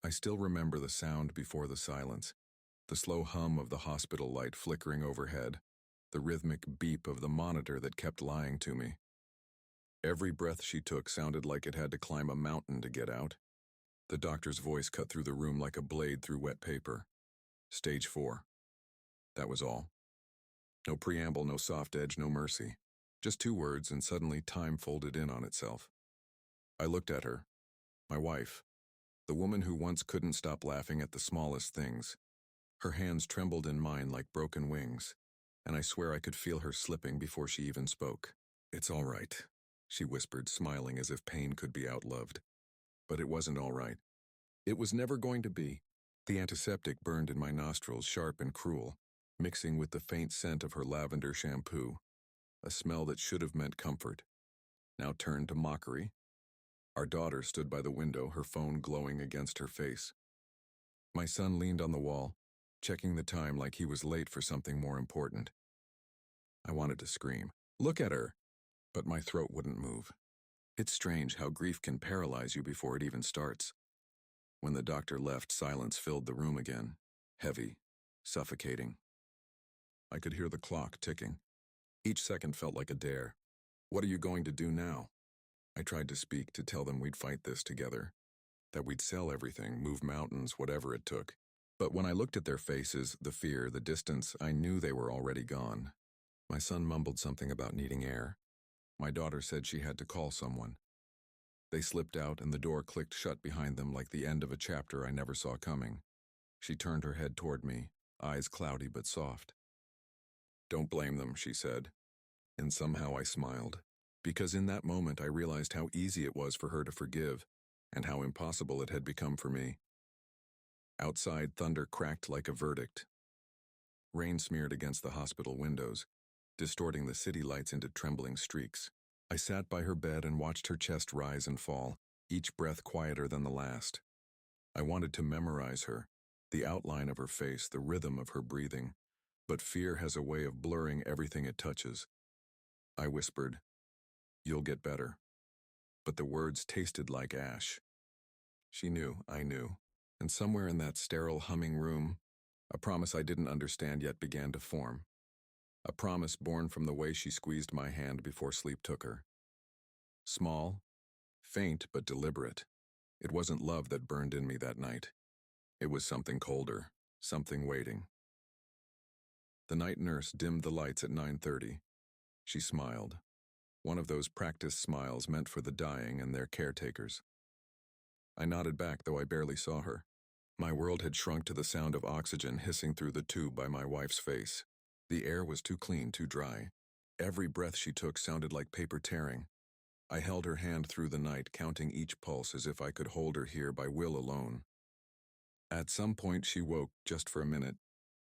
I still remember the sound before the silence, the slow hum of the hospital light flickering overhead, the rhythmic beep of the monitor that kept lying to me. Every breath she took sounded like it had to climb a mountain to get out. The doctor's voice cut through the room like a blade through wet paper. Stage 4. That was all. No preamble, no soft edge, no mercy. Just 2 words, and suddenly time folded in on itself. I looked at her, my wife, the woman who once couldn't stop laughing at the smallest things. Her hands trembled in mine like broken wings, and I swear I could feel her slipping before she even spoke. "It's all right," she whispered, smiling as if pain could be outloved. But it wasn't all right. It was never going to be. The antiseptic burned in my nostrils, sharp and cruel, mixing with the faint scent of her lavender shampoo. A smell that should have meant comfort, now turned to mockery. Our daughter stood by the window, her phone glowing against her face. My son leaned on the wall, checking the time like he was late for something more important. I wanted to scream, "Look at her!" but my throat wouldn't move. It's strange how grief can paralyze you before it even starts. When the doctor left, silence filled the room again, heavy, suffocating. I could hear the clock ticking. Each second felt like a dare. "What are you going to do now?" I tried to speak, to tell them we'd fight this together, that we'd sell everything, move mountains, whatever it took. But when I looked at their faces, the fear, the distance, I knew they were already gone. My son mumbled something about needing air. My daughter said she had to call someone. They slipped out, and the door clicked shut behind them like the end of a chapter I never saw coming. She turned her head toward me, eyes cloudy but soft. "Don't blame them," she said. And somehow I smiled, because in that moment I realized how easy it was for her to forgive, and how impossible it had become for me. Outside, thunder cracked like a verdict. Rain smeared against the hospital windows, distorting the city lights into trembling streaks. I sat by her bed and watched her chest rise and fall, each breath quieter than the last. I wanted to memorize her, the outline of her face, the rhythm of her breathing, but fear has a way of blurring everything it touches. I whispered, "You'll get better." But the words tasted like ash. She knew, I knew, and somewhere in that sterile, humming room, a promise I didn't understand yet began to form. A promise born from the way she squeezed my hand before sleep took her. Small, faint but deliberate. It wasn't love that burned in me that night. It was something colder, something waiting. The night nurse dimmed the lights at 9:30. She smiled. One of those practiced smiles meant for the dying and their caretakers. I nodded back, though I barely saw her. My world had shrunk to the sound of oxygen hissing through the tube by my wife's face. The air was too clean, too dry. Every breath she took sounded like paper tearing. I held her hand through the night, counting each pulse as if I could hold her here by will alone. At some point she woke, just for a minute,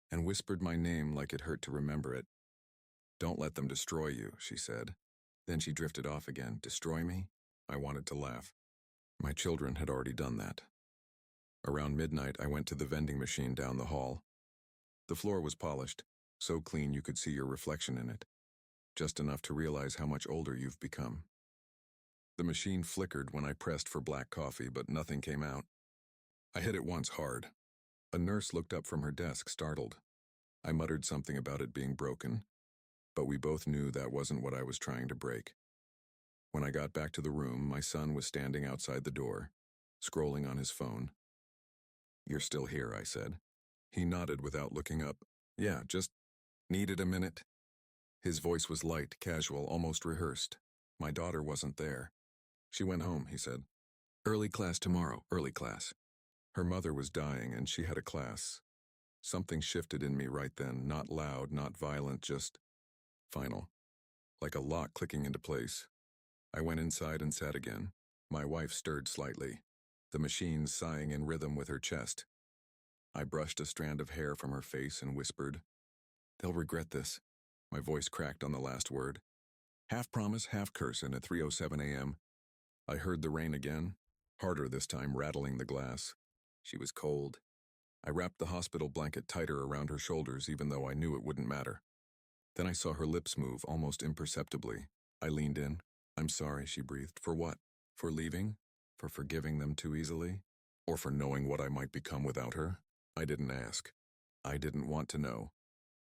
and whispered my name like it hurt to remember it. "Don't let them destroy you," she said. Then she drifted off again. Destroy me? I wanted to laugh. My children had already done that. Around midnight, I went to the vending machine down the hall. The floor was polished, so clean you could see your reflection in it, just enough to realize how much older you've become. The machine flickered when I pressed for black coffee, but nothing came out. I hit it once hard. A nurse looked up from her desk, startled. I muttered something about it being broken, but we both knew that wasn't what I was trying to break. When I got back to the room, my son was standing outside the door, scrolling on his phone. "You're still here," I said. He nodded without looking up. "Yeah, just needed a minute." His voice was light, casual, almost rehearsed. My daughter wasn't there. "She went home," he said. "Early class tomorrow, early class." Her mother was dying, and she had a class. Something shifted in me right then, not loud, not violent, just final. Like a lock clicking into place. I went inside and sat again. My wife stirred slightly, the machine sighing in rhythm with her chest. I brushed a strand of hair from her face and whispered, "They'll regret this." My voice cracked on the last word. Half promise, half curse, and at 3:07 a.m., I heard the rain again, harder this time, rattling the glass. She was cold. I wrapped the hospital blanket tighter around her shoulders, even though I knew it wouldn't matter. Then I saw her lips move, almost imperceptibly. I leaned in. "I'm sorry," she breathed. "For what? For leaving? For forgiving them too easily?" Or for knowing what I might become without her? I didn't ask. I didn't want to know.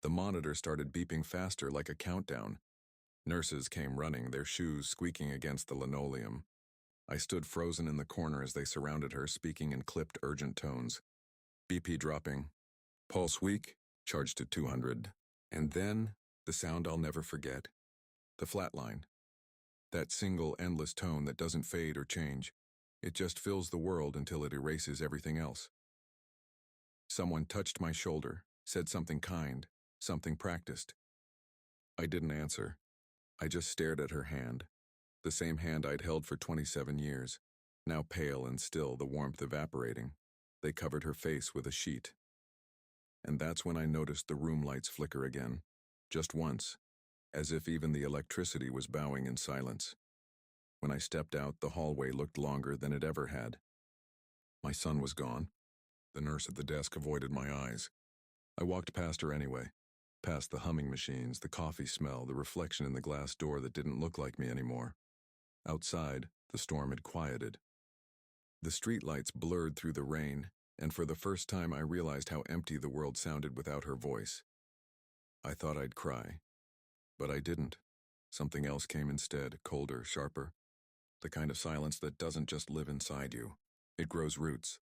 The monitor started beeping faster like a countdown. Nurses came running, their shoes squeaking against the linoleum. I stood frozen in the corner as they surrounded her, speaking in clipped, urgent tones. BP dropping. Pulse weak, charged to 200. And then, the sound I'll never forget. The flatline. That single, endless tone that doesn't fade or change. It just fills the world until it erases everything else. Someone touched my shoulder, said something kind, something practiced. I didn't answer. I just stared at her hand. The same hand I'd held for 27 years, now pale and still, the warmth evaporating. They covered her face with a sheet. And that's when I noticed the room lights flicker again, just once, as if even the electricity was bowing in silence. When I stepped out, the hallway looked longer than it ever had. My son was gone. The nurse at the desk avoided my eyes. I walked past her anyway, past the humming machines, the coffee smell, the reflection in the glass door that didn't look like me anymore. Outside, the storm had quieted. The streetlights blurred through the rain, and for the first time I realized how empty the world sounded without her voice. I thought I'd cry, but I didn't. Something else came instead, colder, sharper. The kind of silence that doesn't just live inside you. It grows roots.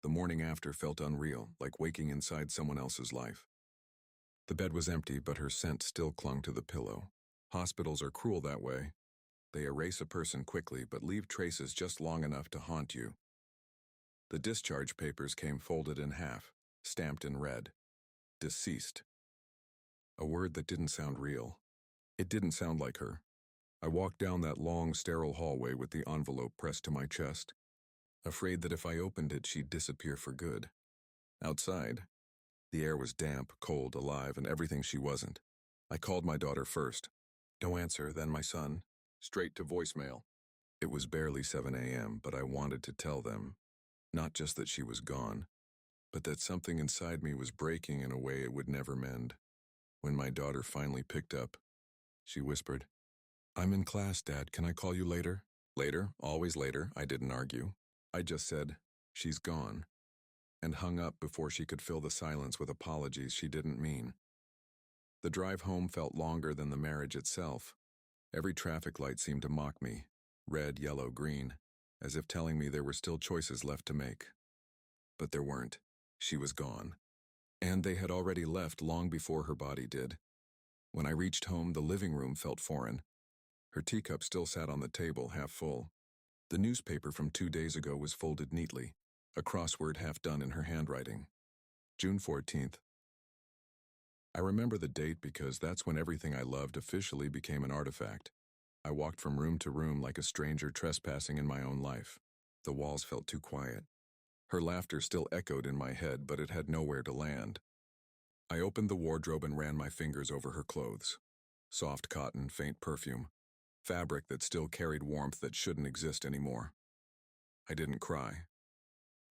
The morning after felt unreal, like waking inside someone else's life. The bed was empty, but her scent still clung to the pillow. Hospitals are cruel that way. They erase a person quickly, but leave traces just long enough to haunt you. The discharge papers came folded in half, stamped in red. Deceased. A word that didn't sound real. It didn't sound like her. I walked down that long, sterile hallway with the envelope pressed to my chest, afraid that if I opened it, she'd disappear for good. Outside, the air was damp, cold, alive, and everything she wasn't. I called my daughter first. No answer, then my son. Straight to voicemail. It was barely 7 a.m., but I wanted to tell them, not just that she was gone, but that something inside me was breaking in a way it would never mend. When my daughter finally picked up, she whispered, "I'm in class, Dad. Can I call you later?" Later, always later, I didn't argue. I just said, "She's gone," and hung up before she could fill the silence with apologies she didn't mean. The drive home felt longer than the marriage itself. Every traffic light seemed to mock me, red, yellow, green, as if telling me there were still choices left to make. But there weren't. She was gone. And they had already left long before her body did. When I reached home, the living room felt foreign. Her teacup still sat on the table, half full. The newspaper from 2 days ago was folded neatly, a crossword half done in her handwriting. June 14th. I remember the date because that's when everything I loved officially became an artifact. I walked from room to room like a stranger trespassing in my own life. The walls felt too quiet. Her laughter still echoed in my head, but it had nowhere to land. I opened the wardrobe and ran my fingers over her clothes. Soft cotton, faint perfume. Fabric that still carried warmth that shouldn't exist anymore. I didn't cry.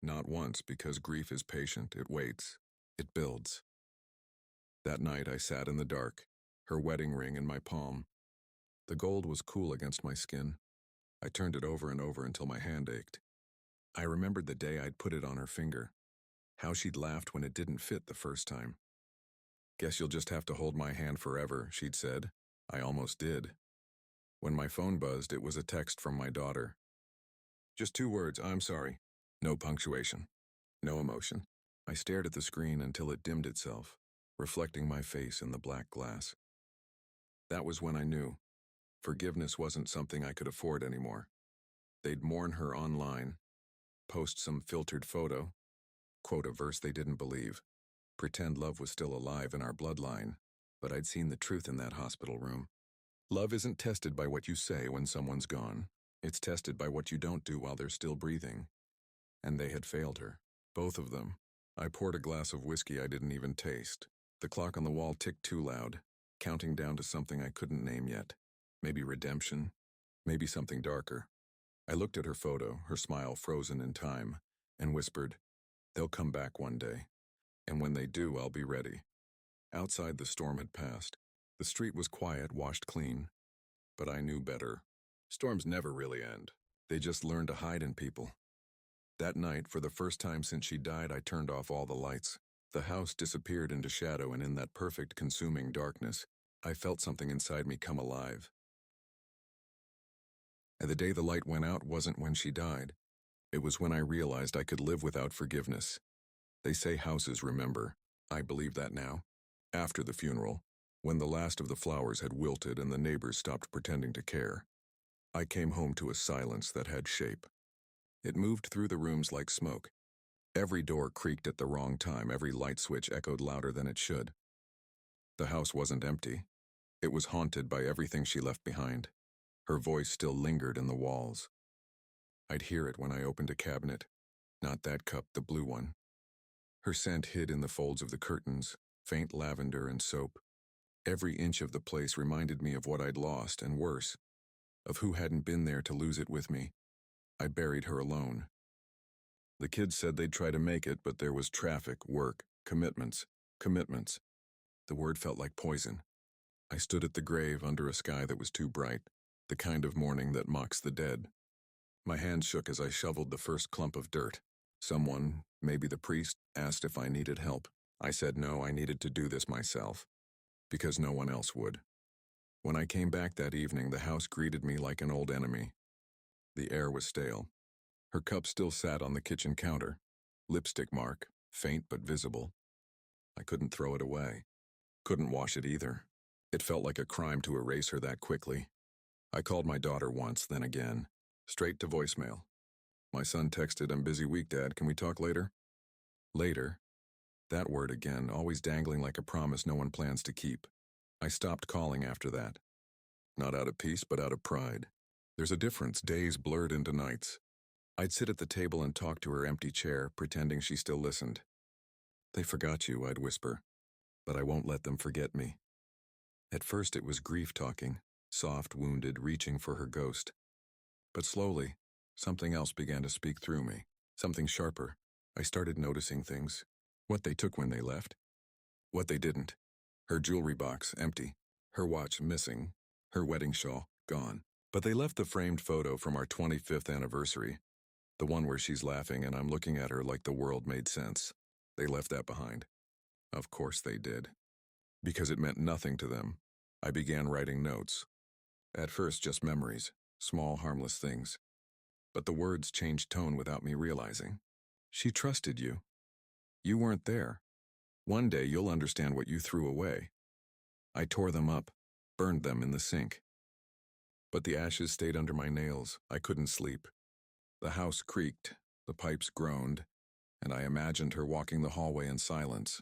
Not once, because grief is patient, it waits, it builds. That night I sat in the dark, her wedding ring in my palm. The gold was cool against my skin. I turned it over and over until my hand ached. I remembered the day I'd put it on her finger, how she'd laughed when it didn't fit the first time. "Guess you'll just have to hold my hand forever," she'd said. I almost did. When my phone buzzed, it was a text from my daughter. Just 2 words, "I'm sorry." No punctuation. No emotion. I stared at the screen until it dimmed itself, reflecting my face in the black glass. That was when I knew. Forgiveness wasn't something I could afford anymore. They'd mourn her online, post some filtered photo, quote a verse they didn't believe, pretend love was still alive in our bloodline, but I'd seen the truth in that hospital room. Love isn't tested by what you say when someone's gone. It's tested by what you don't do while they're still breathing. And they had failed her. Both of them. I poured a glass of whiskey I didn't even taste. The clock on the wall ticked too loud, counting down to something I couldn't name yet. Maybe redemption. Maybe something darker. I looked at her photo, her smile frozen in time, and whispered, "They'll come back one day. And when they do, I'll be ready." Outside, the storm had passed. The street was quiet, washed clean. But I knew better. Storms never really end. They just learn to hide in people. That night, for the first time since she died, I turned off all the lights. The house disappeared into shadow, and in that perfect, consuming darkness, I felt something inside me come alive. And the day the light went out wasn't when she died. It was when I realized I could live without forgiveness. They say houses remember. I believe that now. After the funeral, when the last of the flowers had wilted and the neighbors stopped pretending to care, I came home to a silence that had shape. It moved through the rooms like smoke. Every door creaked at the wrong time, every light switch echoed louder than it should. The house wasn't empty. It was haunted by everything she left behind. Her voice still lingered in the walls. I'd hear it when I opened a cabinet. Not that cup, the blue one. Her scent hid in the folds of the curtains, faint lavender and soap. Every inch of the place reminded me of what I'd lost, and worse, of who hadn't been there to lose it with me. I buried her alone. The kids said they'd try to make it, but there was traffic, work, commitments. The word felt like poison. I stood at the grave under a sky that was too bright, the kind of morning that mocks the dead. My hands shook as I shoveled the first clump of dirt. Someone, maybe the priest, asked if I needed help. I said no, I needed to do this myself, because no one else would. When I came back that evening, the house greeted me like an old enemy. The air was stale. Her cup still sat on the kitchen counter, lipstick mark, faint but visible. I couldn't throw it away. Couldn't wash it either. It felt like a crime to erase her that quickly. I called my daughter once, then again, straight to voicemail. My son texted, "I'm busy week, Dad. Can we talk later?" Later. That word again, always dangling like a promise no one plans to keep. I stopped calling after that. Not out of peace, but out of pride. There's a difference. Days blurred into nights. I'd sit at the table and talk to her empty chair, pretending she still listened. "They forgot you," I'd whisper, "but I won't let them forget me." At first it was grief talking, soft, wounded, reaching for her ghost. But slowly, something else began to speak through me, something sharper. I started noticing things. What they took when they left. What they didn't. Her jewelry box, empty. Her watch, missing. Her wedding shawl, gone. But they left the framed photo from our 25th anniversary. The one where she's laughing and I'm looking at her like the world made sense. They left that behind. Of course they did. Because it meant nothing to them, I began writing notes. At first just memories, small harmless things. But the words changed tone without me realizing. She trusted you. You weren't there. One day you'll understand what you threw away. I tore them up, burned them in the sink. But the ashes stayed under my nails. I couldn't sleep. The house creaked, the pipes groaned, and I imagined her walking the hallway in silence,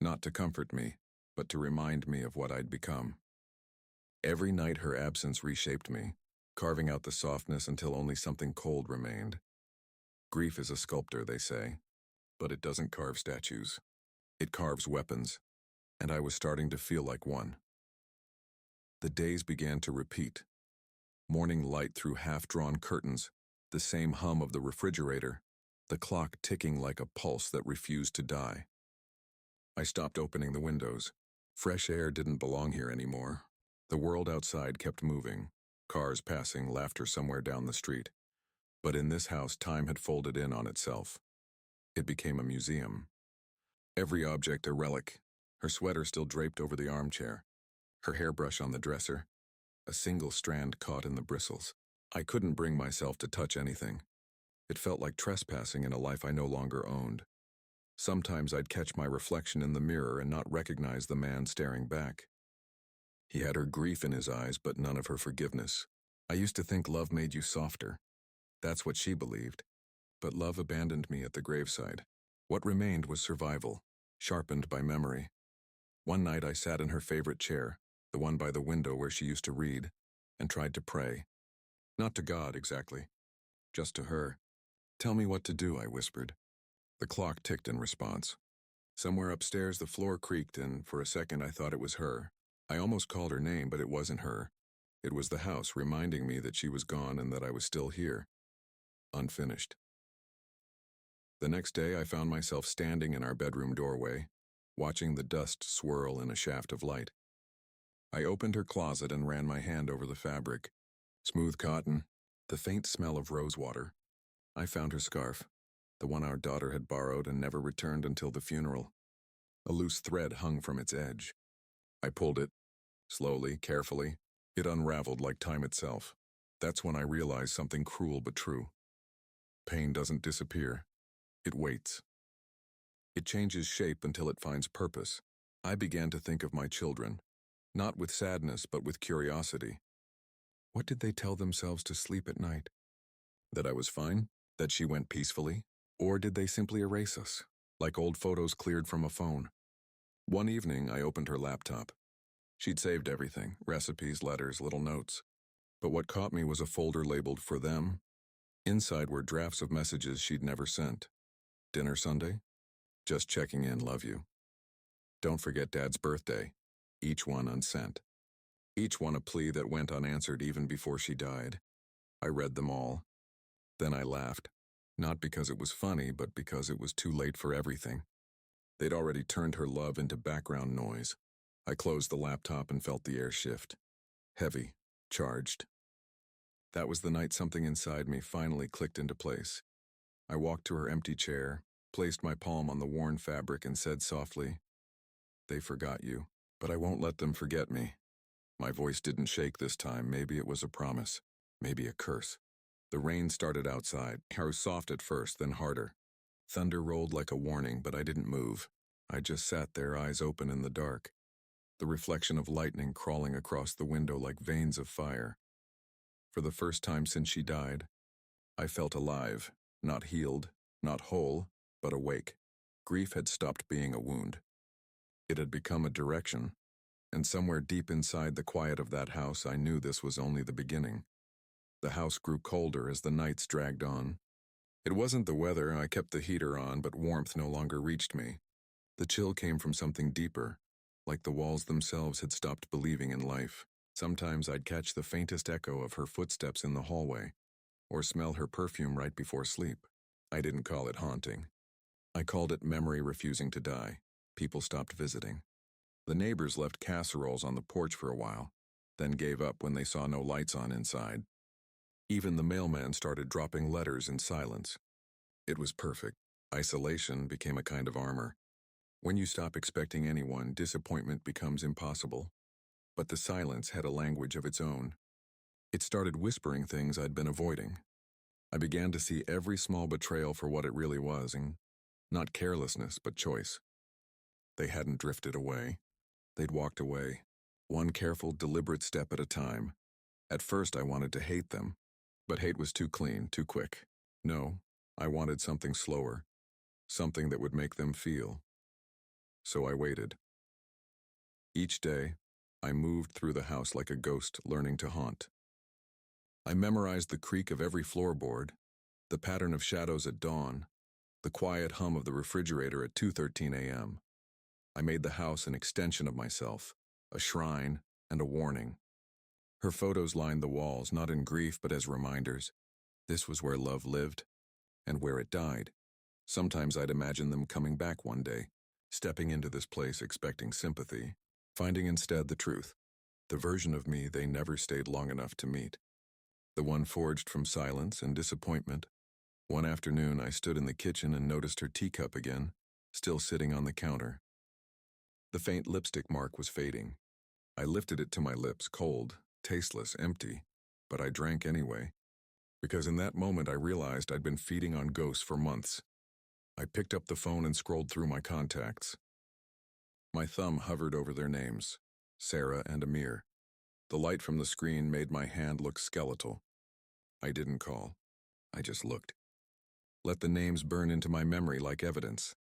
not to comfort me, but to remind me of what I'd become. Every night her absence reshaped me, carving out the softness until only something cold remained. Grief is a sculptor, they say, but it doesn't carve statues. It carves weapons, and I was starting to feel like one. The days began to repeat. Morning light through half-drawn curtains, the same hum of the refrigerator, the clock ticking like a pulse that refused to die. I stopped opening the windows. Fresh air didn't belong here anymore. The world outside kept moving, cars passing, laughter somewhere down the street. But in this house, time had folded in on itself. It became a museum. Every object a relic, her sweater still draped over the armchair, her hairbrush on the dresser, a single strand caught in the bristles. I couldn't bring myself to touch anything. It felt like trespassing in a life I no longer owned. Sometimes I'd catch my reflection in the mirror and not recognize the man staring back. He had her grief in his eyes, but none of her forgiveness. I used to think love made you softer. That's what she believed. But love abandoned me at the graveside. What remained was survival, sharpened by memory. One night I sat in her favorite chair, the one by the window where she used to read, and tried to pray. Not to God, exactly. Just to her. "Tell me what to do," I whispered. The clock ticked in response. Somewhere upstairs the floor creaked, and for a second I thought it was her. I almost called her name, but it wasn't her. It was the house reminding me that she was gone and that I was still here. Unfinished. The next day I found myself standing in our bedroom doorway, watching the dust swirl in a shaft of light. I opened her closet and ran my hand over the fabric. Smooth cotton, the faint smell of rosewater. I found her scarf, the one our daughter had borrowed and never returned until the funeral. A loose thread hung from its edge. I pulled it, slowly, carefully. It unraveled like time itself. That's when I realized something cruel but true. Pain doesn't disappear. It waits. It changes shape until it finds purpose. I began to think of my children, not with sadness but with curiosity. What did they tell themselves to sleep at night? That I was fine? That she went peacefully? Or did they simply erase us, like old photos cleared from a phone? One evening, I opened her laptop. She'd saved everything, recipes, letters, little notes. But what caught me was a folder labeled "For Them." Inside were drafts of messages she'd never sent. "Dinner Sunday? Just checking in, love you. Don't forget Dad's birthday." Each one unsent. Each one a plea that went unanswered even before she died. I read them all. Then I laughed. Not because it was funny, but because it was too late for everything. They'd already turned her love into background noise. I closed the laptop and felt the air shift. Heavy, charged. That was the night something inside me finally clicked into place. I walked to her empty chair, placed my palm on the worn fabric and said softly, "They forgot you, but I won't let them forget me." My voice didn't shake this time. Maybe it was a promise, maybe a curse. The rain started outside. It was soft at first, then harder. Thunder rolled like a warning, but I didn't move. I just sat there, eyes open in the dark. The reflection of lightning crawling across the window like veins of fire. For the first time since she died, I felt alive, not healed, not whole, but awake. Grief had stopped being a wound. It had become a direction, and somewhere deep inside the quiet of that house I knew this was only the beginning. The house grew colder as the nights dragged on. It wasn't the weather, I kept the heater on, but warmth no longer reached me. The chill came from something deeper, like the walls themselves had stopped believing in life. Sometimes I'd catch the faintest echo of her footsteps in the hallway, or smell her perfume right before sleep. I didn't call it haunting. I called it memory refusing to die. People stopped visiting. The neighbors left casseroles on the porch for a while, then gave up when they saw no lights on inside. Even the mailman started dropping letters in silence. It was perfect. Isolation became a kind of armor. When you stop expecting anyone, disappointment becomes impossible. But the silence had a language of its own. It started whispering things I'd been avoiding. I began to see every small betrayal for what it really was, and not carelessness, but choice. They hadn't drifted away. They'd walked away, one careful, deliberate step at a time. At first I wanted to hate them, but hate was too clean, too quick. No, I wanted something slower, something that would make them feel. So I waited. Each day, I moved through the house like a ghost learning to haunt. I memorized the creak of every floorboard, the pattern of shadows at dawn, the quiet hum of the refrigerator at 2:13 a.m. I made the house an extension of myself, a shrine and a warning. Her photos lined the walls, not in grief but as reminders. This was where love lived, and where it died. Sometimes I'd imagine them coming back one day, stepping into this place expecting sympathy, finding instead the truth, the version of me they never stayed long enough to meet. The one forged from silence and disappointment. One afternoon I stood in the kitchen and noticed her teacup again, still sitting on the counter. The faint lipstick mark was fading. I lifted it to my lips, cold, tasteless, empty, but I drank anyway. Because in that moment I realized I'd been feeding on ghosts for months. I picked up the phone and scrolled through my contacts. My thumb hovered over their names, Sarah and Amir. The light from the screen made my hand look skeletal. I didn't call. I just looked. Let the names burn into my memory like evidence.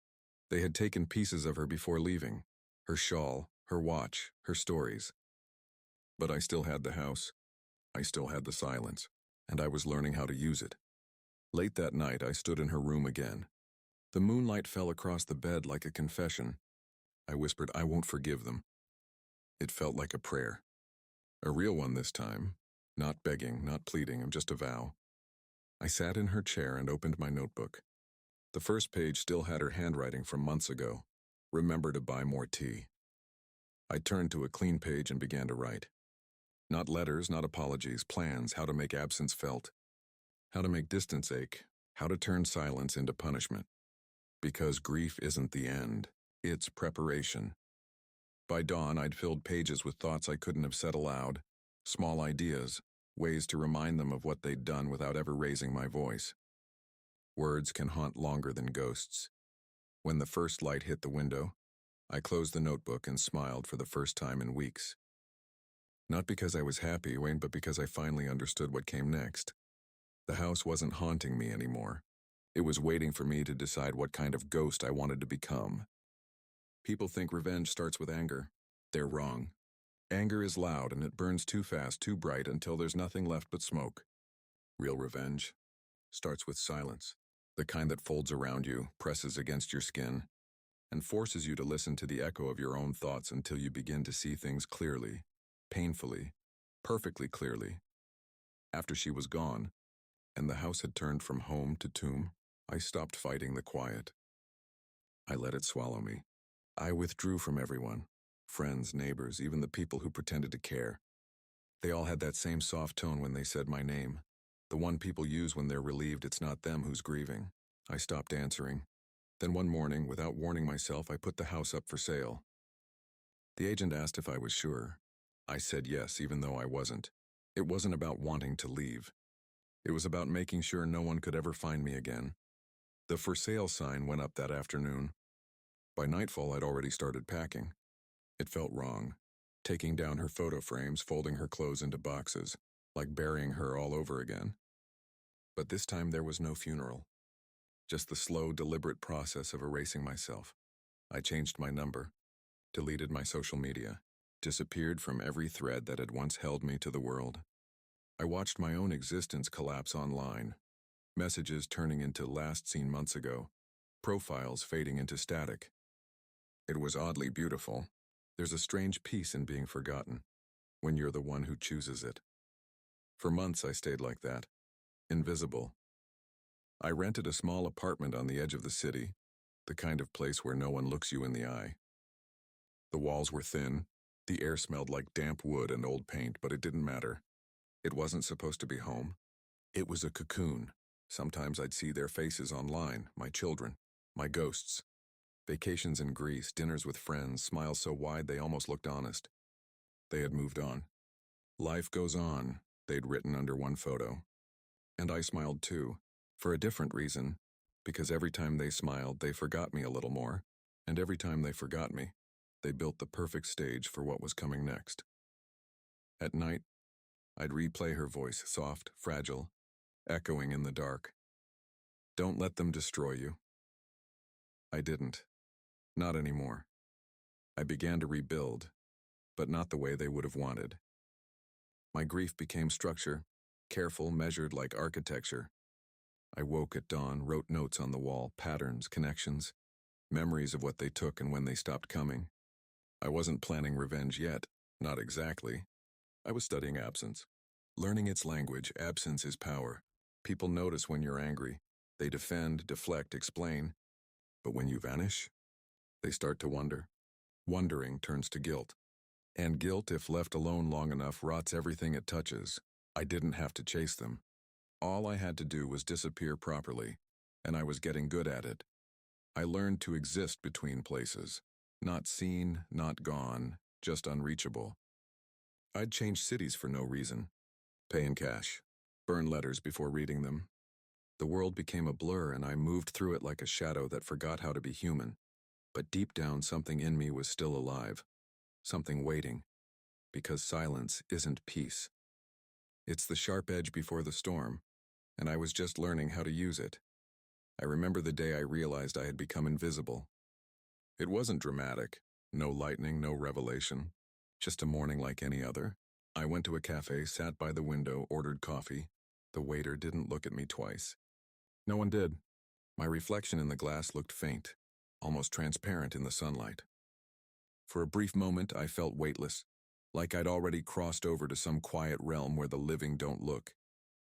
They had taken pieces of her before leaving. Her shawl, her watch, her stories. But I still had the house. I still had the silence, and I was learning how to use it. Late that night, I stood in her room again. The moonlight fell across the bed like a confession. I whispered, "I won't forgive them." It felt like a prayer. A real one this time. Not begging, not pleading, just a vow. I sat in her chair and opened my notebook. The first page still had her handwriting from months ago. Remember to buy more tea. I turned to a clean page and began to write. Not letters, not apologies, plans, how to make absence felt. How to make distance ache. How to turn silence into punishment. Because grief isn't the end, it's preparation. By dawn, I'd filled pages with thoughts I couldn't have said aloud, small ideas, ways to remind them of what they'd done without ever raising my voice. Words can haunt longer than ghosts. When the first light hit the window, I closed the notebook and smiled for the first time in weeks. Not because I was happy, Wayne, but because I finally understood what came next. The house wasn't haunting me anymore. It was waiting for me to decide what kind of ghost I wanted to become. People think revenge starts with anger. They're wrong. Anger is loud and it burns too fast, too bright until there's nothing left but smoke. Real revenge starts with silence, the kind that folds around you, presses against your skin, and forces you to listen to the echo of your own thoughts until you begin to see things clearly, painfully, perfectly clearly. After she was gone, and the house had turned from home to tomb, I stopped fighting the quiet. I let it swallow me. I withdrew from everyone, friends, neighbors, even the people who pretended to care. They all had that same soft tone when they said my name, the one people use when they're relieved it's not them who's grieving. I stopped answering. Then one morning, without warning myself, I put the house up for sale. The agent asked if I was sure. I said yes, even though I wasn't. It wasn't about wanting to leave. It was about making sure no one could ever find me again. The for sale sign went up that afternoon. By nightfall, I'd already started packing. It felt wrong, taking down her photo frames, folding her clothes into boxes, like burying her all over again. But this time there was no funeral, just the slow, deliberate process of erasing myself. I changed my number, deleted my social media, disappeared from every thread that had once held me to the world. I watched my own existence collapse online, messages turning into last seen months ago, profiles fading into static. It was oddly beautiful. There's a strange peace in being forgotten, when you're the one who chooses it. For months I stayed like that, invisible. I rented a small apartment on the edge of the city, the kind of place where no one looks you in the eye. The walls were thin, the air smelled like damp wood and old paint, but it didn't matter. It wasn't supposed to be home. It was a cocoon. Sometimes I'd see their faces online, my children, my ghosts. Vacations in Greece, dinners with friends, smiles so wide they almost looked honest. They had moved on. Life goes on, they'd written under one photo. And I smiled too, for a different reason, because every time they smiled, they forgot me a little more, and every time they forgot me, they built the perfect stage for what was coming next. At night, I'd replay her voice, soft, fragile, echoing in the dark. Don't let them destroy you. I didn't. Not anymore. I began to rebuild, but not the way they would have wanted. My grief became structure, careful, measured like architecture. I woke at dawn, wrote notes on the wall, patterns, connections, memories of what they took and when they stopped coming. I wasn't planning revenge yet, not exactly. I was studying absence. Learning its language, absence is power. People notice when you're angry. They defend, deflect, explain. But when you vanish, they start to wonder. Wondering turns to guilt. And guilt, if left alone long enough, rots everything it touches. I didn't have to chase them. All I had to do was disappear properly, and I was getting good at it. I learned to exist between places. Not seen, not gone, just unreachable. I'd change cities for no reason. Pay in cash. Burn letters before reading them. The world became a blur and I moved through it like a shadow that forgot how to be human. But deep down, something in me was still alive. Something waiting. Because silence isn't peace. It's the sharp edge before the storm, and I was just learning how to use it. I remember the day I realized I had become invisible. It wasn't dramatic. No lightning, no revelation. Just a morning like any other. I went to a cafe, sat by the window, ordered coffee. The waiter didn't look at me twice. No one did. My reflection in the glass looked faint, almost transparent in the sunlight. For a brief moment, I felt weightless, like I'd already crossed over to some quiet realm where the living don't look.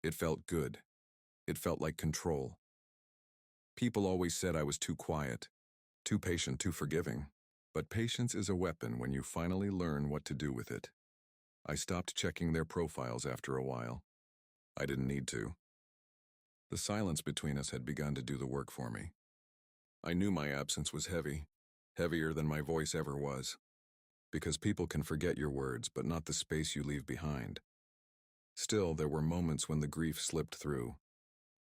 It felt good. It felt like control. People always said I was too quiet, too patient, too forgiving. But patience is a weapon when you finally learn what to do with it. I stopped checking their profiles after a while. I didn't need to. The silence between us had begun to do the work for me. I knew my absence was heavy, heavier than my voice ever was, because people can forget your words, but not the space you leave behind. Still, there were moments when the grief slipped through.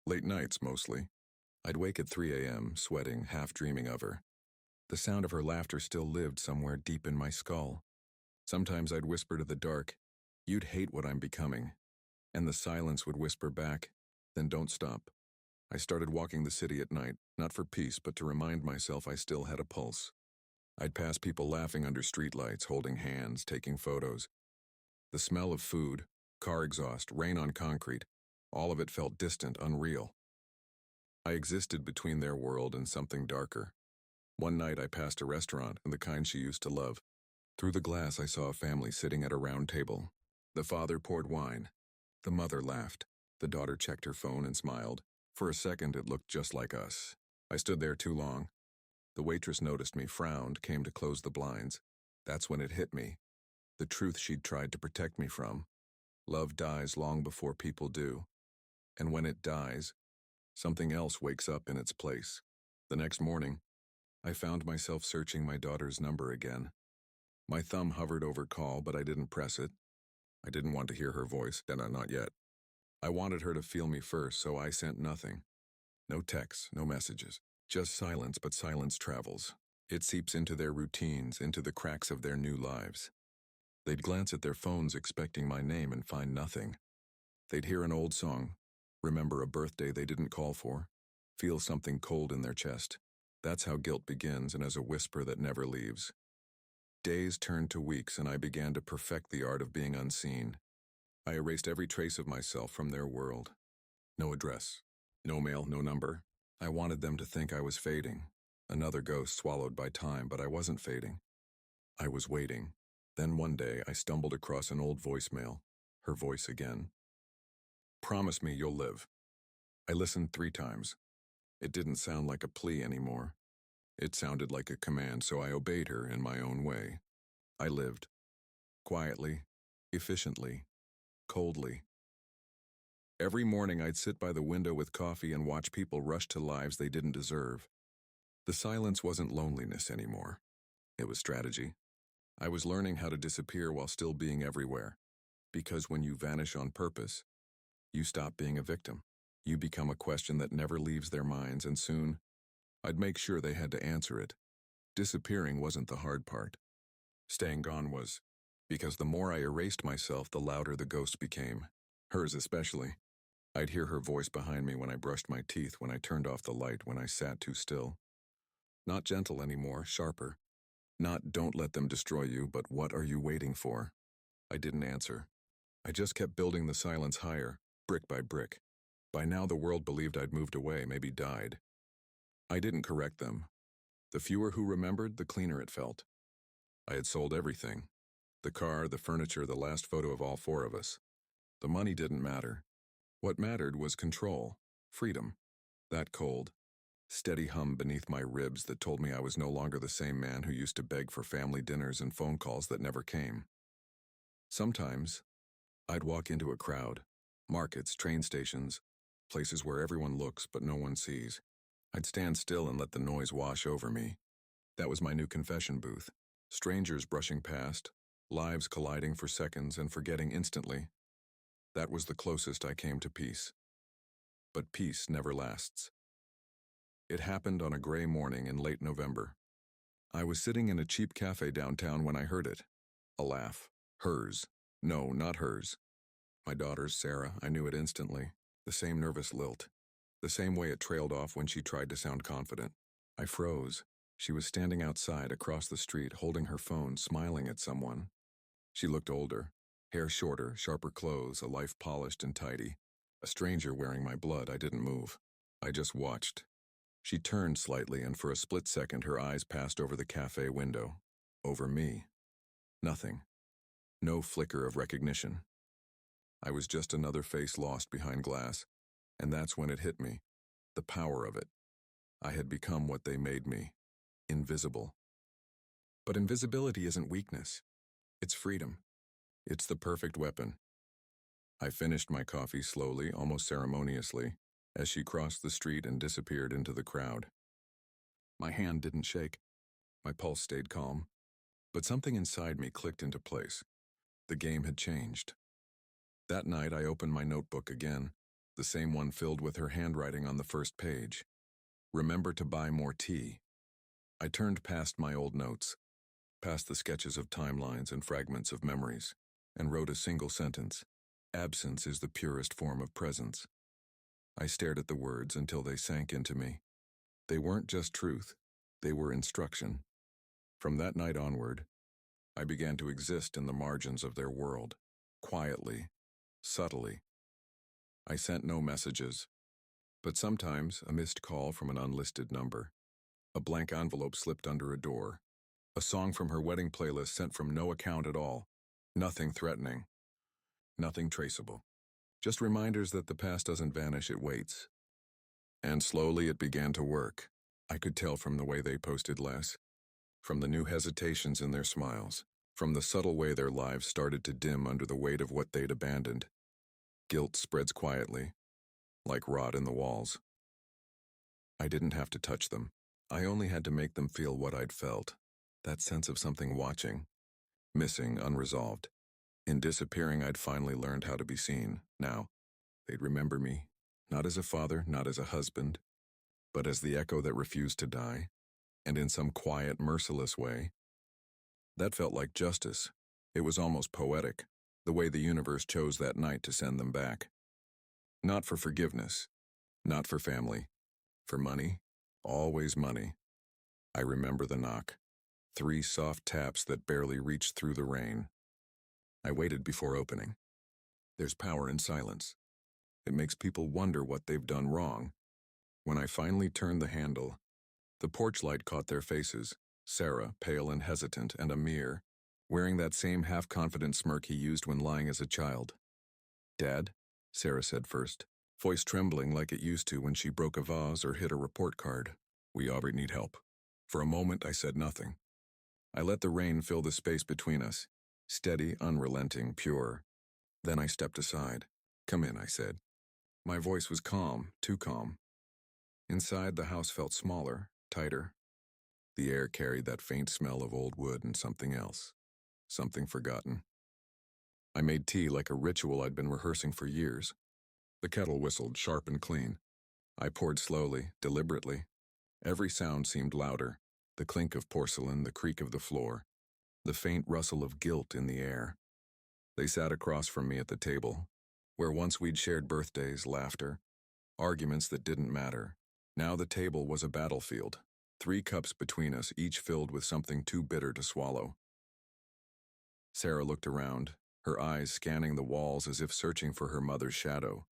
Late nights, mostly. I'd wake at 3 a.m., sweating, half dreaming of her. The sound of her laughter still lived somewhere deep in my skull. Sometimes I'd whisper to the dark, "You'd hate what I'm becoming." And the silence would whisper back, "Then don't stop." I started walking the city at night, not for peace, but to remind myself I still had a pulse. I'd pass people laughing under streetlights, holding hands, taking photos. The smell of food, car exhaust, rain on concrete, all of it felt distant, unreal. I existed between their world and something darker. One night I passed a restaurant, and the kind she used to love. Through the glass I saw a family sitting at a round table. The father poured wine. The mother laughed. The daughter checked her phone and smiled. For a second it looked just like us. I stood there too long. The waitress noticed me, frowned, came to close the blinds. That's when it hit me. The truth she'd tried to protect me from. Love dies long before people do. And when it dies, something else wakes up in its place. The next morning, I found myself searching my daughter's number again. My thumb hovered over call, but I didn't press it. I didn't want to hear her voice, not yet. I wanted her to feel me first, so I sent nothing. No texts, no messages. Just silence, but silence travels. It seeps into their routines, into the cracks of their new lives. They'd glance at their phones expecting my name and find nothing. They'd hear an old song, remember a birthday they didn't call for, feel something cold in their chest. That's how guilt begins, and as a whisper that never leaves. Days turned to weeks, and I began to perfect the art of being unseen. I erased every trace of myself from their world. No address, no mail, no number. I wanted them to think I was fading, another ghost swallowed by time, but I wasn't fading. I was waiting. Then one day I stumbled across an old voicemail, her voice again. "Promise me you'll live." I listened 3 times. It didn't sound like a plea anymore. It sounded like a command, so I obeyed her in my own way. I lived. Quietly, efficiently, coldly. Every morning I'd sit by the window with coffee and watch people rush to lives they didn't deserve. The silence wasn't loneliness anymore. It was strategy. I was learning how to disappear while still being everywhere. Because when you vanish on purpose, you stop being a victim. You become a question that never leaves their minds, and soon, I'd make sure they had to answer it. Disappearing wasn't the hard part. Staying gone was, because the more I erased myself, the louder the ghost became. Hers especially. I'd hear her voice behind me when I brushed my teeth, when I turned off the light, when I sat too still. Not gentle anymore, sharper. Not "don't let them destroy you," but "what are you waiting for?" I didn't answer. I just kept building the silence higher, brick by brick. By now the world believed I'd moved away, maybe died. I didn't correct them. The fewer who remembered, the cleaner it felt. I had sold everything. The car, the furniture, the last photo of all 4 of us. The money didn't matter. What mattered was control, freedom. That cold, steady hum beneath my ribs that told me I was no longer the same man who used to beg for family dinners and phone calls that never came. Sometimes, I'd walk into a crowd, markets, train stations, places where everyone looks but no one sees. I'd stand still and let the noise wash over me. That was my new confession booth. Strangers brushing past, lives colliding for seconds and forgetting instantly. That was the closest I came to peace. But peace never lasts. It happened on a gray morning in late November. I was sitting in a cheap cafe downtown when I heard it. A laugh. Hers. No, not hers. My daughter's, Sarah. I knew it instantly. The same nervous lilt. The same way it trailed off when she tried to sound confident. I froze. She was standing outside across the street, holding her phone, smiling at someone. She looked older. Hair shorter, sharper clothes, a life polished and tidy. A stranger wearing my blood. I didn't move. I just watched. She turned slightly, and for a split second her eyes passed over the cafe window. Over me. Nothing. No flicker of recognition. I was just another face lost behind glass, and that's when it hit me. The power of it. I had become what they made me. Invisible. But invisibility isn't weakness. It's freedom. It's the perfect weapon. I finished my coffee slowly, almost ceremoniously, as she crossed the street and disappeared into the crowd. My hand didn't shake. My pulse stayed calm. But something inside me clicked into place. The game had changed. That night, I opened my notebook again, the same one filled with her handwriting on the first page. Remember to buy more tea. I turned past my old notes, past the sketches of timelines and fragments of memories, and wrote a single sentence. Absence is the purest form of presence. I stared at the words until they sank into me. They weren't just truth, they were instruction. From that night onward, I began to exist in the margins of their world, quietly, subtly. I sent no messages, but sometimes a missed call from an unlisted number, a blank envelope slipped under a door, a song from her wedding playlist sent from no account at all, nothing threatening, nothing traceable. Just reminders that the past doesn't vanish, it waits. And slowly it began to work. I could tell from the way they posted less, from the new hesitations in their smiles, from the subtle way their lives started to dim under the weight of what they'd abandoned. Guilt spreads quietly, like rot in the walls. I didn't have to touch them. I only had to make them feel what I'd felt, that sense of something watching, missing, unresolved. In disappearing, I'd finally learned how to be seen. Now, they'd remember me, not as a father, not as a husband, but as the echo that refused to die, and in some quiet, merciless way. That felt like justice. It was almost poetic, the way the universe chose that night to send them back. Not for forgiveness, not for family, for money, always money. I remember the knock, 3 soft taps that barely reached through the rain. I waited before opening. There's power in silence. It makes people wonder what they've done wrong. When I finally turned the handle, the porch light caught their faces, Sarah, pale and hesitant, and Amir, wearing that same half-confident smirk he used when lying as a child. "Dad," Sarah said first, voice trembling like it used to when she broke a vase or hit a report card. "We already need help." For a moment, I said nothing. I let the rain fill the space between us, steady, unrelenting, pure. Then I stepped aside. "Come in," I said. My voice was calm, too calm. Inside, the house felt smaller, tighter. The air carried that faint smell of old wood and something else, something forgotten. I made tea like a ritual I'd been rehearsing for years. The kettle whistled, sharp and clean. I poured slowly, deliberately. Every sound seemed louder, the clink of porcelain, the creak of the floor, the faint rustle of guilt in the air. They sat across from me at the table, where once we'd shared birthdays, laughter, arguments that didn't matter. Now the table was a battlefield, 3 cups between us, each filled with something too bitter to swallow. Sarah looked around, her eyes scanning the walls as if searching for her mother's shadow.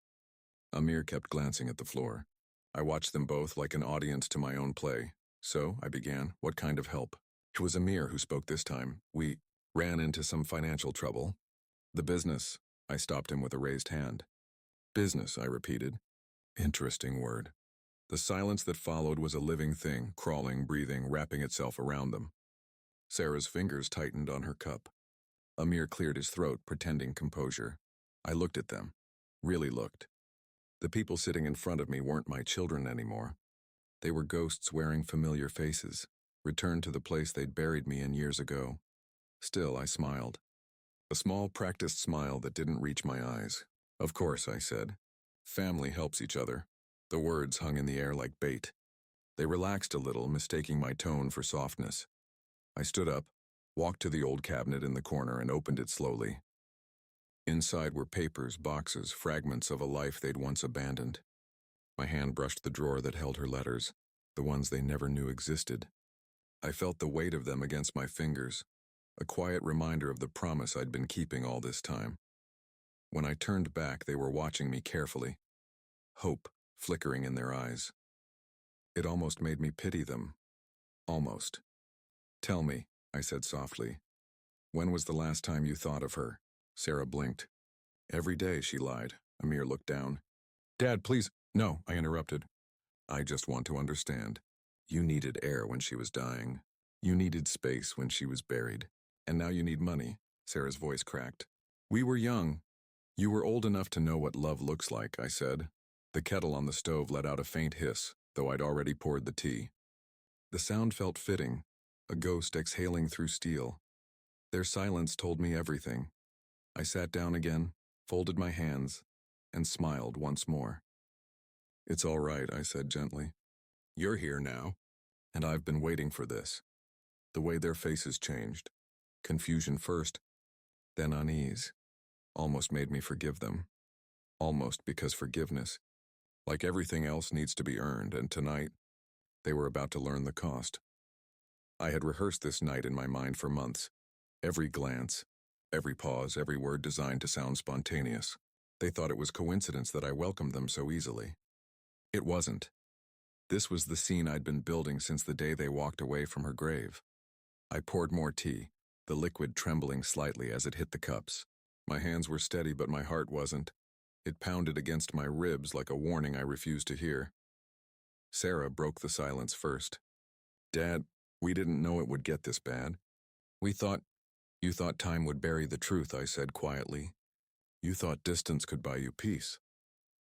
Amir kept glancing at the floor. I watched them both like an audience to my own play. "So," I began, "what kind of help?" It was Amir who spoke this time. "We ran into some financial trouble." "The business," I stopped him with a raised hand. "Business," I repeated. Interesting word. The silence that followed was a living thing, crawling, breathing, wrapping itself around them. Sarah's fingers tightened on her cup. Amir cleared his throat, pretending composure. I looked at them. Really looked. The people sitting in front of me weren't my children anymore. They were ghosts wearing familiar faces, returned to the place they'd buried me in years ago. Still, I smiled. A small, practiced smile that didn't reach my eyes. "Of course," I said. "Family helps each other." The words hung in the air like bait. They relaxed a little, mistaking my tone for softness. I stood up, walked to the old cabinet in the corner, and opened it slowly. Inside were papers, boxes, fragments of a life they'd once abandoned. My hand brushed the drawer that held her letters, the ones they never knew existed. I felt the weight of them against my fingers, a quiet reminder of the promise I'd been keeping all this time. When I turned back, they were watching me carefully, hope flickering in their eyes. It almost made me pity them. Almost. "Tell me," I said softly, "when was the last time you thought of her?" Sarah blinked. "Every day," she lied. Amir looked down. "Dad, please." "No," I interrupted. "I just want to understand. You needed air when she was dying. You needed space when she was buried. And now you need money." Sarah's voice cracked. "We were young. You were old enough to know what love looks like," I said. The kettle on the stove let out a faint hiss, though I'd already poured the tea. The sound felt fitting, a ghost exhaling through steel. Their silence told me everything. I sat down again, folded my hands, and smiled once more. "It's all right," I said gently. "You're here now, and I've been waiting for this." The way their faces changed, confusion first, then unease, almost made me forgive them. Almost because forgiveness, like everything else, needs to be earned, and tonight, they were about to learn the cost. I had rehearsed this night in my mind for months. Every glance, every pause, every word designed to sound spontaneous. They thought it was coincidence that I welcomed them so easily. It wasn't. This was the scene I'd been building since the day they walked away from her grave. I poured more tea, the liquid trembling slightly as it hit the cups. My hands were steady, but my heart wasn't. It pounded against my ribs like a warning I refused to hear. Sarah broke the silence first. "Dad, we didn't know it would get this bad. You thought time would bury the truth," I said quietly. "You thought distance could buy you peace."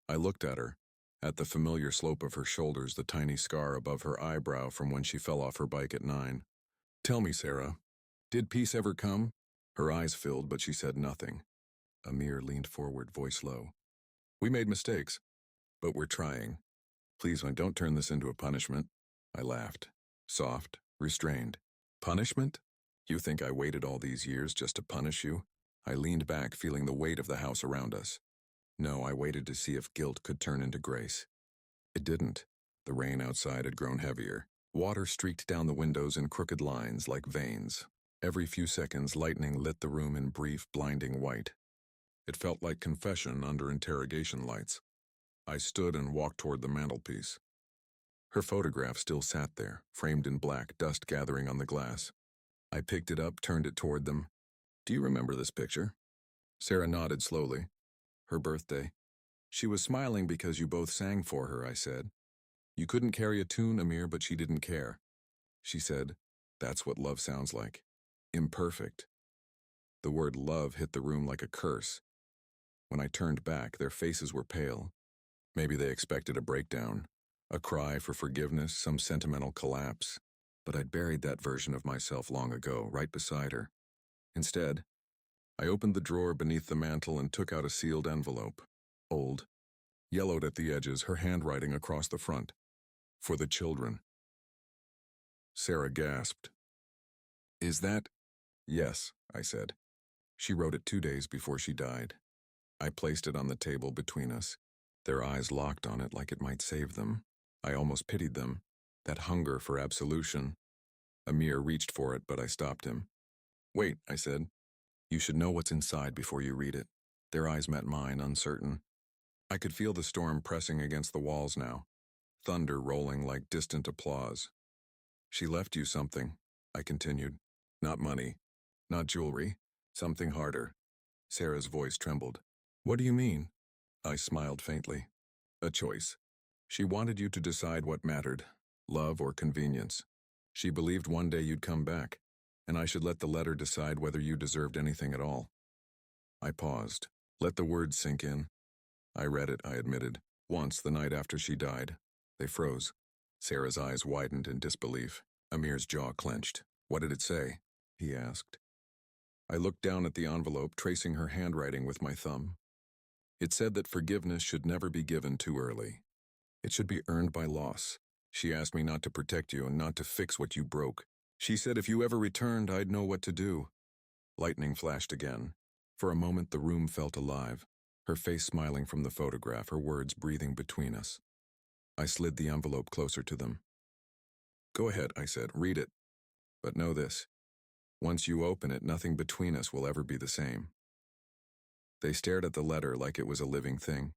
I looked at her, at the familiar slope of her shoulders, the tiny scar above her eyebrow from when she fell off her bike at 9. "Tell me, Sarah, did peace ever come?" Her eyes filled, but she said nothing. Amir leaned forward, voice low. "We made mistakes, but we're trying. Please, don't turn this into a punishment." I laughed, soft, restrained. "Punishment? You think I waited all these years just to punish you?" I leaned back, feeling the weight of the house around us. No, I waited to see if guilt could turn into grace. It didn't. The rain outside had grown heavier. Water streaked down the windows in crooked lines like veins. Every few seconds, lightning lit the room in brief, blinding white. It felt like confession under interrogation lights. I stood and walked toward the mantelpiece. Her photograph still sat there, framed in black, dust gathering on the glass. I picked it up, turned it toward them. "Do you remember this picture?" Sarah nodded slowly. "Her birthday. She was smiling because you both sang for her," I said. "You couldn't carry a tune, Amir, but she didn't care." She said, "That's what love sounds like. Imperfect." The word love hit the room like a curse. When I turned back, their faces were pale. Maybe they expected a breakdown, a cry for forgiveness, some sentimental collapse. But I'd buried that version of myself long ago, right beside her. Instead, I opened the drawer beneath the mantel and took out a sealed envelope. Old, yellowed at the edges, her handwriting across the front. "For the children." Sarah gasped. "Is that—" "Yes," I said. She wrote it 2 days before she died. I placed it on the table between us. Their eyes locked on it like it might save them. I almost pitied them. That hunger for absolution. Amir reached for it, but I stopped him. "Wait," I said. "You should know what's inside before you read it." Their eyes met mine, uncertain. I could feel the storm pressing against the walls now, thunder rolling like distant applause. "She left you something," I continued. "Not money, not jewelry, something harder." Sarah's voice trembled. "What do you mean?" I smiled faintly. "A choice. She wanted you to decide what mattered, love or convenience. She believed one day you'd come back, and I should let the letter decide whether you deserved anything at all." I paused, let the words sink in. "I read it," I admitted, "once the night after she died." They froze. Sarah's eyes widened in disbelief. Amir's jaw clenched. "What did it say?" he asked. I looked down at the envelope, tracing her handwriting with my thumb. It said that forgiveness should never be given too early. It should be earned by loss. She asked me not to protect you and not to fix what you broke. She said if you ever returned, I'd know what to do. Lightning flashed again. For a moment, the room felt alive, her face smiling from the photograph, her words breathing between us. I slid the envelope closer to them. "Go ahead," I said, "read it. But know this. Once you open it, nothing between us will ever be the same." They stared at the letter like it was a living thing.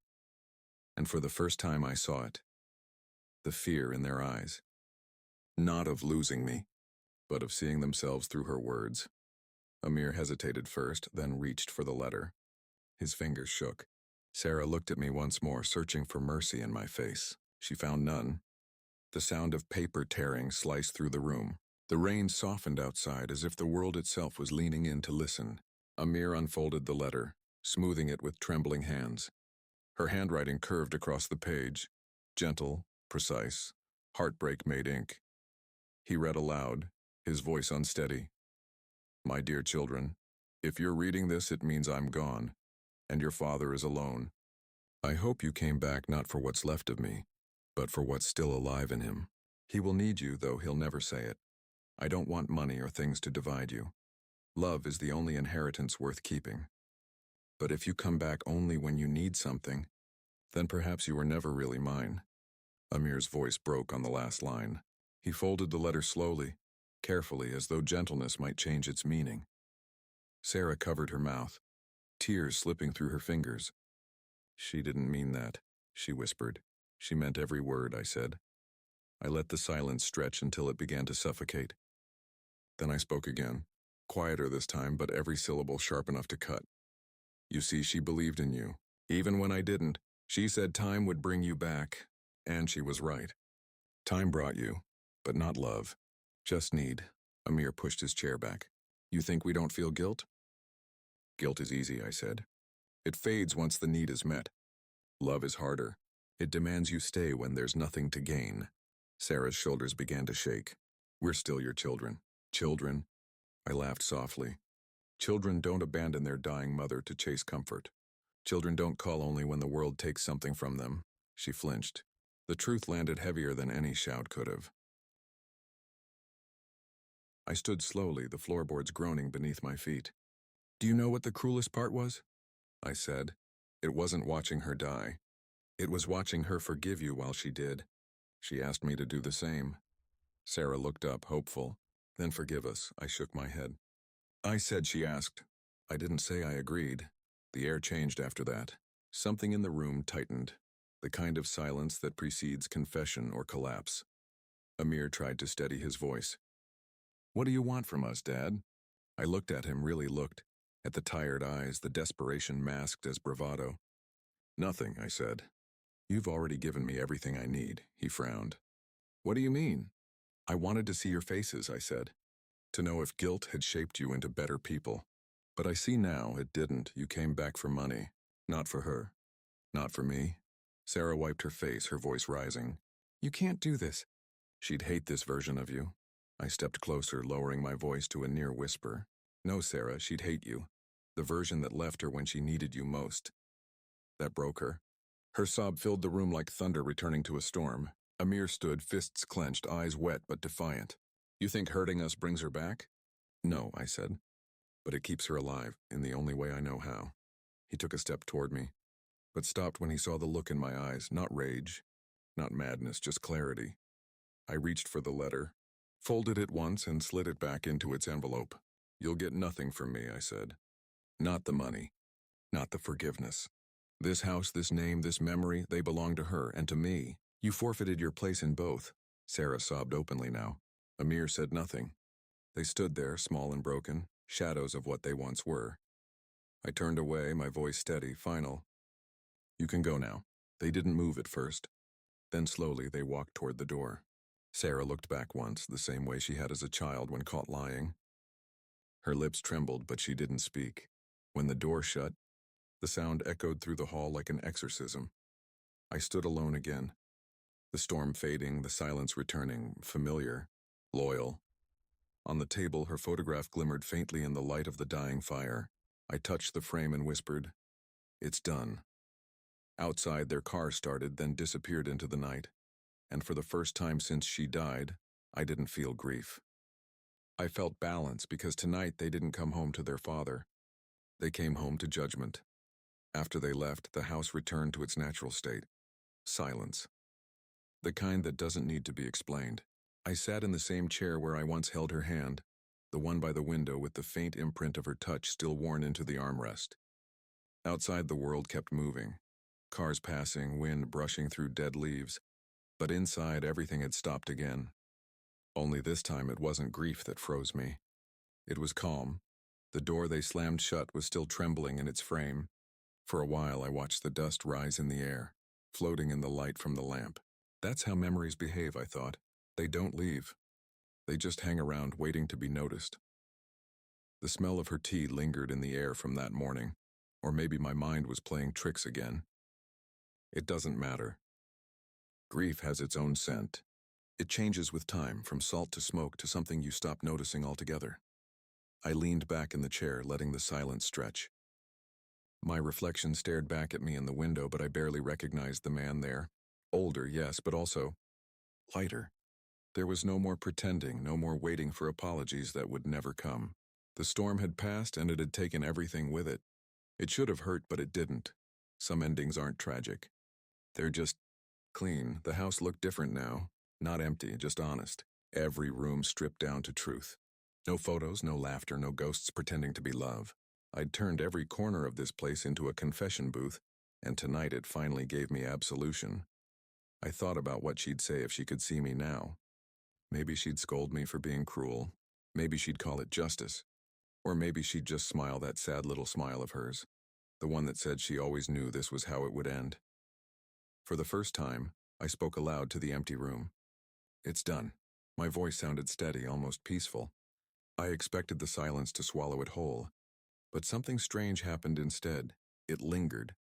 And for the first time I saw it. The fear in their eyes. Not of losing me, but of seeing themselves through her words. Amir hesitated first, then reached for the letter. His fingers shook. Sarah looked at me once more, searching for mercy in my face. She found none. The sound of paper tearing sliced through the room. The rain softened outside as if the world itself was leaning in to listen. Amir unfolded the letter, smoothing it with trembling hands. Her handwriting curved across the page, gentle, precise, heartbreak made ink. He read aloud, his voice unsteady. My dear children, if you're reading this, it means I'm gone, and your father is alone. I hope you came back not for what's left of me, but for what's still alive in him. He will need you, though he'll never say it. I don't want money or things to divide you. Love is the only inheritance worth keeping. But if you come back only when you need something, then perhaps you were never really mine. Amir's voice broke on the last line. He folded the letter slowly, carefully, as though gentleness might change its meaning. Sarah covered her mouth, tears slipping through her fingers. She didn't mean that, she whispered. She meant every word, I said. I let the silence stretch until it began to suffocate. Then I spoke again, quieter this time, but every syllable sharp enough to cut. You see, she believed in you, even when I didn't. She said time would bring you back, and she was right. Time brought you, but not love. Just need. Amir pushed his chair back. You think we don't feel guilt? Guilt is easy, I said. It fades once the need is met. Love is harder. It demands you stay when there's nothing to gain. Sarah's shoulders began to shake. We're still your children. Children? I laughed softly. Children don't abandon their dying mother to chase comfort. Children don't call only when the world takes something from them. She flinched. The truth landed heavier than any shout could have. I stood slowly, the floorboards groaning beneath my feet. Do you know what the cruelest part was? I said. It wasn't watching her die. It was watching her forgive you while she did. She asked me to do the same. Sarah looked up, hopeful. Then forgive us, I shook my head. I said she asked. I didn't say I agreed. The air changed after that. Something in the room tightened, the kind of silence that precedes confession or collapse. Amir tried to steady his voice. What do you want from us, Dad? I looked at him, really looked, at the tired eyes, the desperation masked as bravado. Nothing, I said. You've already given me everything I need, he frowned. What do you mean? I wanted to see your faces, I said, to know if guilt had shaped you into better people. But I see now it didn't. You came back for money, not for her, not for me. Sarah wiped her face, her voice rising. You can't do this. She'd hate this version of you. I stepped closer, lowering my voice to a near whisper. No, Sarah, she'd hate you. The version that left her when she needed you most. That broke her. Her sob filled the room like thunder returning to a storm. Amir stood, fists clenched, eyes wet but defiant. You think hurting us brings her back? No, I said. But it keeps her alive, in the only way I know how. He took a step toward me, but stopped when he saw the look in my eyes, not rage, not madness, just clarity. I reached for the letter, folded it once and slid it back into its envelope. You'll get nothing from me, I said. Not the money, not the forgiveness. This house, this name, this memory, they belong to her and to me. You forfeited your place in both. Sarah sobbed openly now. Amir said nothing. They stood there, small and broken, shadows of what they once were. I turned away, my voice steady, final. You can go now. They didn't move at first. Then slowly they walked toward the door. Sarah looked back once, the same way she had as a child when caught lying. Her lips trembled, but she didn't speak. When the door shut, the sound echoed through the hall like an exorcism. I stood alone again. The storm fading, the silence returning, familiar, loyal. On the table, her photograph glimmered faintly in the light of the dying fire. I touched the frame and whispered, It's done. Outside, their car started, then disappeared into the night. And for the first time since she died, I didn't feel grief. I felt balance because tonight they didn't come home to their father. They came home to judgment. After they left, the house returned to its natural state. Silence. The kind that doesn't need to be explained. I sat in the same chair where I once held her hand, the one by the window with the faint imprint of her touch still worn into the armrest. Outside, the world kept moving. Cars passing, wind brushing through dead leaves. But inside, everything had stopped again. Only this time it wasn't grief that froze me. It was calm. The door they slammed shut was still trembling in its frame. For a while I watched the dust rise in the air, floating in the light from the lamp. That's how memories behave, I thought. They don't leave. They just hang around waiting to be noticed. The smell of her tea lingered in the air from that morning, or maybe my mind was playing tricks again. It doesn't matter. Grief has its own scent. It changes with time, from salt to smoke to something you stop noticing altogether. I leaned back in the chair, letting the silence stretch. My reflection stared back at me in the window, but I barely recognized the man there. Older, yes, but also lighter. There was no more pretending, no more waiting for apologies that would never come. The storm had passed, and it had taken everything with it. It should have hurt, but it didn't. Some endings aren't tragic. They're just clean. The house looked different now. Not empty, just honest. Every room stripped down to truth. No photos, no laughter, no ghosts pretending to be love. I'd turned every corner of this place into a confession booth, and tonight it finally gave me absolution. I thought about what she'd say if she could see me now. Maybe she'd scold me for being cruel. Maybe she'd call it justice. Or maybe she'd just smile that sad little smile of hers, the one that said she always knew this was how it would end. For the first time, I spoke aloud to the empty room. It's done. My voice sounded steady, almost peaceful. I expected the silence to swallow it whole, but something strange happened instead. It lingered,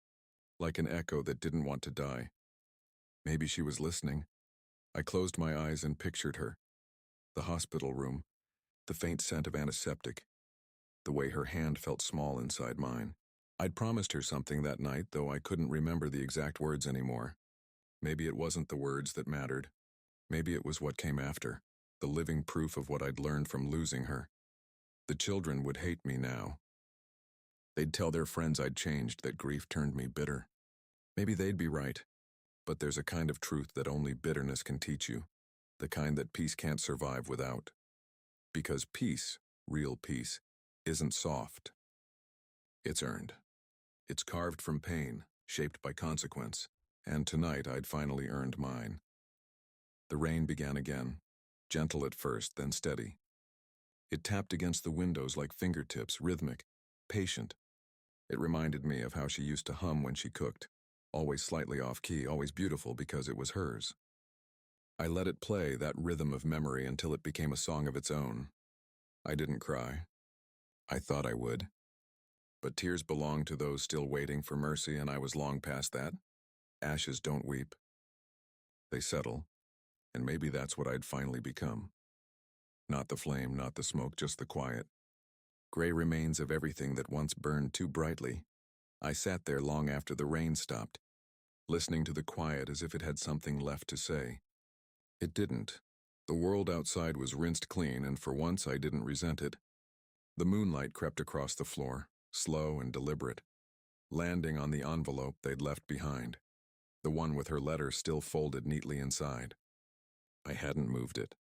like an echo that didn't want to die. Maybe she was listening. I closed my eyes and pictured her. The hospital room, the faint scent of antiseptic, the way her hand felt small inside mine. I'd promised her something that night, though I couldn't remember the exact words anymore. Maybe it wasn't the words that mattered. Maybe it was what came after, the living proof of what I'd learned from losing her. The children would hate me now. They'd tell their friends I'd changed, that grief turned me bitter. Maybe they'd be right, but there's a kind of truth that only bitterness can teach you, the kind that peace can't survive without. Because peace, real peace, isn't soft. It's earned. It's carved from pain, shaped by consequence, and tonight I'd finally earned mine. The rain began again, gentle at first, then steady. It tapped against the windows like fingertips, rhythmic, patient. It reminded me of how she used to hum when she cooked, always slightly off-key, always beautiful because it was hers. I let it play, that rhythm of memory, until it became a song of its own. I didn't cry. I thought I would. But tears belong to those still waiting for mercy, and I was long past that. Ashes don't weep. They settle, and maybe that's what I'd finally become. Not the flame, not the smoke, just the quiet. Gray remains of everything that once burned too brightly. I sat there long after the rain stopped, listening to the quiet as if it had something left to say. It didn't. The world outside was rinsed clean, and for once I didn't resent it. The moonlight crept across the floor, slow and deliberate, landing on the envelope they'd left behind, the one with her letter still folded neatly inside. I hadn't moved it.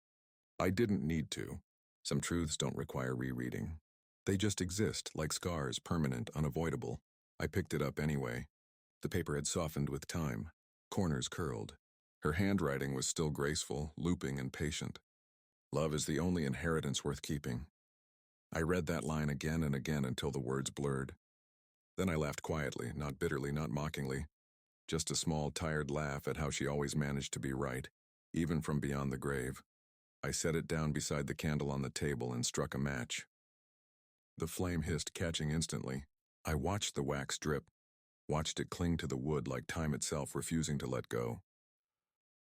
I didn't need to. Some truths don't require rereading. They just exist, like scars, permanent, unavoidable. I picked it up anyway. The paper had softened with time, corners curled. Her handwriting was still graceful, looping, and patient. Love is the only inheritance worth keeping. I read that line again and again until the words blurred. Then I laughed quietly, not bitterly, not mockingly. Just a small, tired laugh at how she always managed to be right, even from beyond the grave. I set it down beside the candle on the table and struck a match. The flame hissed, catching instantly. I watched the wax drip, watched it cling to the wood like time itself, refusing to let go.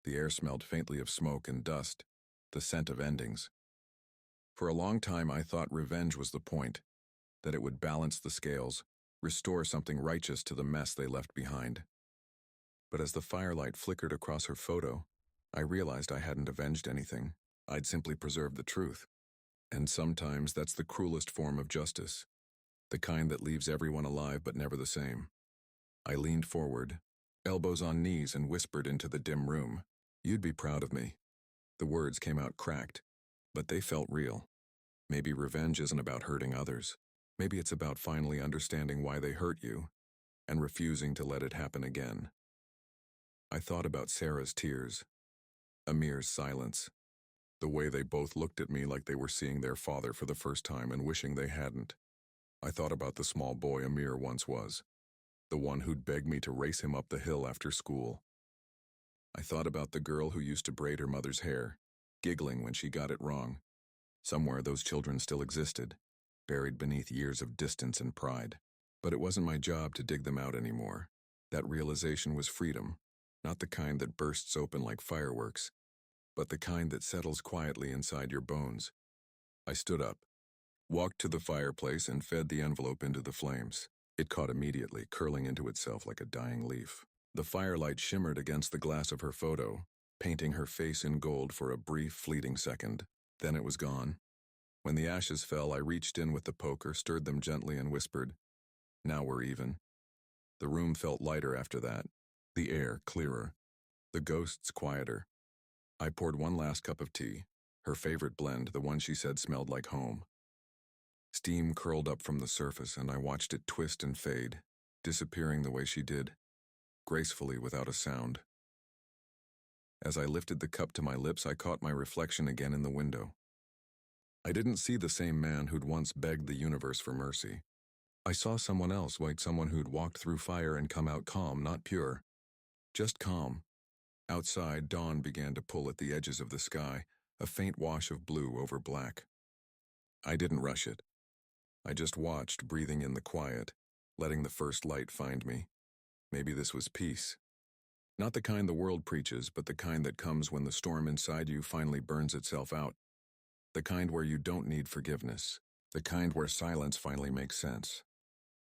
The air smelled faintly of smoke and dust, the scent of endings. For a long time I thought revenge was the point, that it would balance the scales, restore something righteous to the mess they left behind. But as the firelight flickered across her photo, I realized I hadn't avenged anything. I'd simply preserved the truth. And sometimes that's the cruelest form of justice, the kind that leaves everyone alive but never the same. I leaned forward, elbows on knees, and whispered into the dim room, "You'd be proud of me." The words came out cracked, but they felt real. Maybe revenge isn't about hurting others. Maybe it's about finally understanding why they hurt you and refusing to let it happen again. I thought about Sarah's tears, Amir's silence, the way they both looked at me like they were seeing their father for the first time and wishing they hadn't. I thought about the small boy Amir once was, the one who'd beg me to race him up the hill after school. I thought about the girl who used to braid her mother's hair, giggling when she got it wrong. Somewhere those children still existed, buried beneath years of distance and pride. But it wasn't my job to dig them out anymore. That realization was freedom, not the kind that bursts open like fireworks, but the kind that settles quietly inside your bones. I stood up, walked to the fireplace, and fed the envelope into the flames. It caught immediately, curling into itself like a dying leaf. The firelight shimmered against the glass of her photo, painting her face in gold for a brief, fleeting second. Then it was gone. When the ashes fell, I reached in with the poker, stirred them gently, and whispered, "Now we're even." The room felt lighter after that, the air clearer, the ghosts quieter. I poured one last cup of tea, her favorite blend, the one she said smelled like home. Steam curled up from the surface, and I watched it twist and fade, disappearing the way she did, gracefully without a sound. As I lifted the cup to my lips, I caught my reflection again in the window. I didn't see the same man who'd once begged the universe for mercy. I saw someone else, like someone who'd walked through fire and come out calm, not pure. Just calm. Outside, dawn began to pull at the edges of the sky, a faint wash of blue over black. I didn't rush it. I just watched, breathing in the quiet, letting the first light find me. Maybe this was peace. Not the kind the world preaches, but the kind that comes when the storm inside you finally burns itself out. The kind where you don't need forgiveness. The kind where silence finally makes sense.